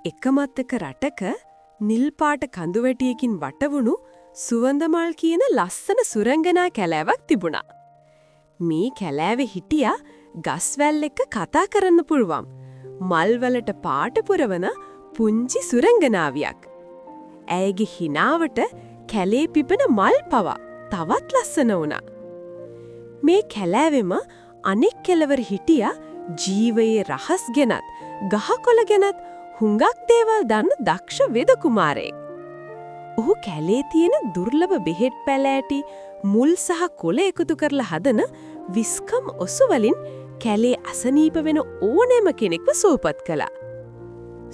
එකමත්තක රටක නිල් පාට කඳුවැටියකින් වටවුණු සුවඳමල් කියන ලස්සන සුරංගනා කැලෑවක් තිබුණා. මේ කැලෑවේ හිටියා ගස්වැල් එක්ක කතා කරන්න පුළුවන් මල්වලට පාට පුරවන පුංචි සුරංගනාවියක්. ඇයගේ හිනාවට කැලේ පිපෙන මල් පවා තවත් ලස්සන වුණා. මේ කැලෑවෙම අනෙක් කෙළවර හිටියා ජීවයේ රහස් ගැනත් ගහකොළ ගැනත් හුඟක් දේවල් දන්න දක්ෂ වෙද කුමාරයෙක්. ඔහු කැලේ තියෙන දුර්ලභ බෙහෙත් පැලෑටි මුල් සහ කොළ එකතු කරලා හදන විස්කම් ඔසු වලින් කැලේ අසනීප වෙන ඕනෑම කෙනෙක්ව සුවපත් කළා.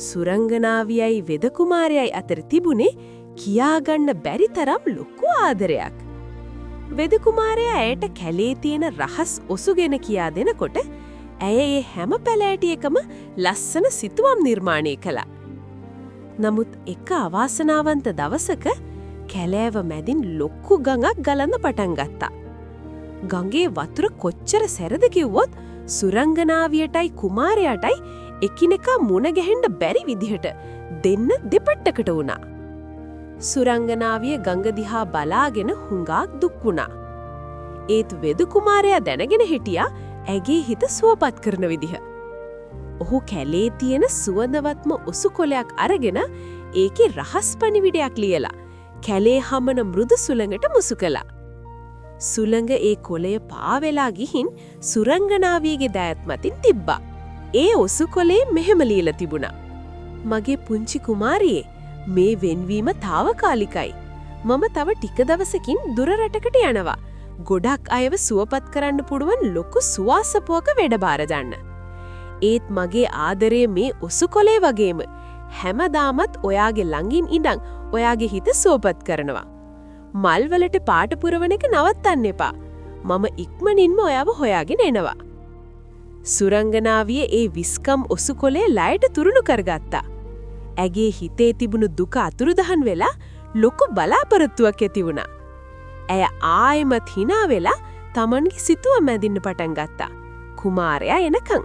සුරංගනාවියයි වෙද කුමාරයයි අතර තිබුණේ කියාගන්න බැරි තරම් ලොකු ආදරයක්. වෙද කුමාරයා ඇයට කැලේ තියෙන රහස් ඔසු ගැන කියා දෙනකොට ඇය ඒ හැම පැලෑටියකම ලස්සන සිතුවම් නිර්මාණය කළා. නමුත් එක අවාසනාවන්ත දවසක කැලෑව මැදින් ලොකු ගඟක් ගලන්න පටන් ගත්තා. ගඟේ වතුර කොච්චර සැරද කිව්වොත් සුරංගනාවියටයි කුමාරයාටයි එකිනෙකා මුණ ගැහෙන්න බැරි විදිහට දෙන්න දෙපට්ටකට වුණා. සුරංගනාවිය ගඟ දිහා බලාගෙන හුඟක් දුක් වුණා. ඒත් වෙද කුමාරයා දැනගෙන හිටියා ඇගේ හිත සුවපත් කරන විදිහ. ඔහු කැලේ තියෙන සුවඳවත්ම ඔසු කොළයක් අරගෙන ඒකේ රහස් පණිවිඩයක් ලියලා කැලේ හමන මෘදු සුළඟට මුසු කළා. සුළඟ ඒ කොළය පාවෙලා ගිහින් සුරංගනාවියගේ දෑත් මතින් තිබ්බා. ඒ ඔසු කොළේ මෙහෙම ලියලා තිබුණා. මගේ පුංචි කුමාරියේ මේ වෙන්වීම తాවකාලිකයි. මම තව ටික දවසකින් දුර රටකට යනවා. ගොඩක් අයව සුවපත් කරන්න පුළුවන් ලොකු සුවාසපුවක වැඩ බාර ගන්න. ඒත් මගේ ආදරය මේ ඔසු කොළේ වගේම හැමදාමත් ඔයාගේ ළඟින් ඉඳන් ඔයාගේ හිත සුවපත් කරනවා. මල් වලට පාට පුරවන එක නවත්තන්න එපා. මම ඉක්මනින්ම ඔයාව හොයාගෙන එනවා. සුරංගනාවිය ඒ විස්කම් ඔසු කොළේ ලයට තුරුණු කරගත්තා. ඇගේ හිතේ තිබුණු දුක අතුරුදහන් වෙලා ලොකු බලාපොරොත්තුවක් ඇති වුණා. ඇය ආයෙමත් hina වෙලා Tamanගේ සිතුවම් මැදින්න පටන් ගත්තා. කුමාරයා එනකන්